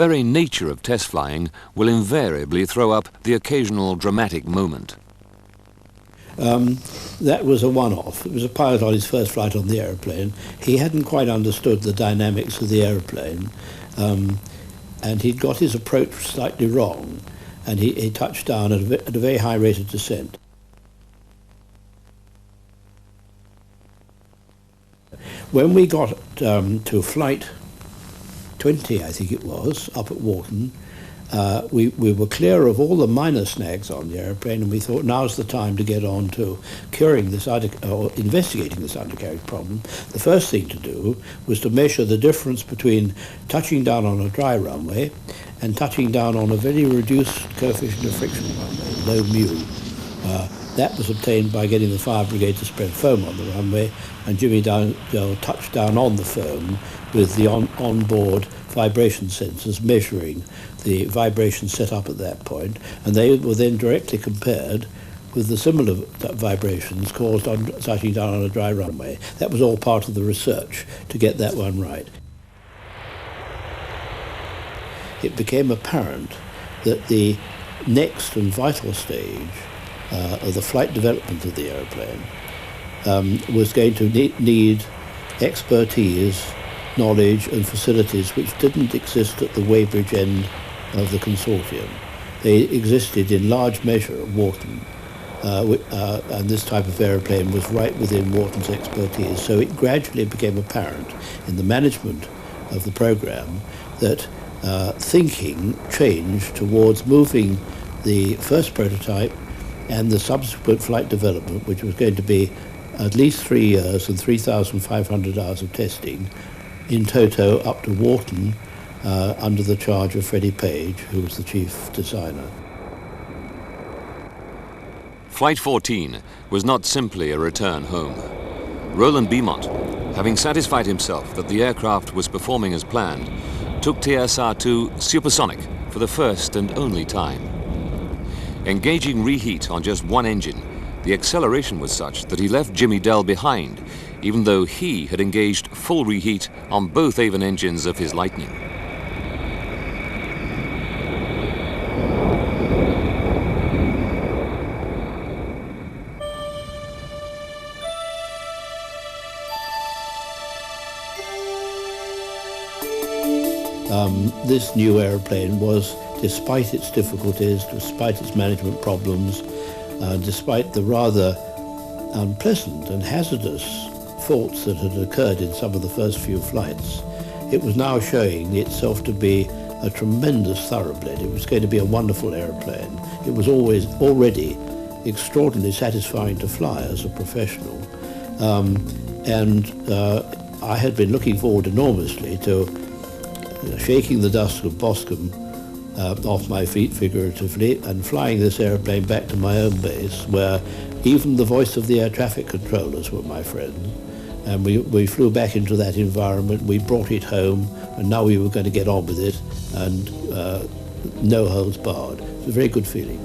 The very nature of test flying will invariably throw up the occasional dramatic moment. That was a one-off. It was a pilot on his first flight on the aeroplane. He hadn't quite understood the dynamics of the aeroplane, and he'd got his approach slightly wrong, and he touched down at a very high rate of descent. When we got to flight 20, I think it was, up at Warton, we were clear of all the minor snags on the aeroplane, and we thought now's the time to get on to curing this or investigating this undercarriage problem. The first thing to do was to measure the difference between touching down on a dry runway and touching down on a very reduced coefficient of friction runway, low mu. That was obtained by getting the fire brigade to spread foam on the runway, and Jimmy touched down on the foam with the onboard vibration sensors measuring the vibration set up at that point, and they were then directly compared with the similar vibrations caused on touching down on a dry runway. That was all part of the research to get that one right. It became apparent that the next and vital stage of the flight development of the aeroplane was going to need expertise, knowledge and facilities which didn't exist at the Weybridge end of the consortium. They existed in large measure at Warton, and this type of aeroplane was right within Warton's expertise. So it gradually became apparent in the management of the program that thinking changed towards moving the first prototype and the subsequent flight development, which was going to be at least 3 years and 3,500 hours of testing, in toto up to Warton under the charge of Freddie Page, who was the chief designer. Flight 14 was not simply a return home. Roland Beaumont, having satisfied himself that the aircraft was performing as planned, took TSR to supersonic for the first and only time. Engaging reheat on just one engine, the acceleration was such that he left Jimmy Dell behind, even though he had engaged full reheat on both Avon engines of his Lightning. This new aeroplane was, despite its difficulties, despite its management problems, despite the rather unpleasant and hazardous faults that had occurred in some of the first few flights, it was now showing itself to be a tremendous thoroughbred. It was going to be a wonderful aeroplane. It was already extraordinarily satisfying to fly as a professional. I had been looking forward enormously to shaking the dust of Boscombe off my feet figuratively and flying this aeroplane back to my own base, where even the voice of the air traffic controllers were my friend. And we flew back into that environment, we brought it home, and now we were going to get on with it, and no holds barred. It was a very good feeling.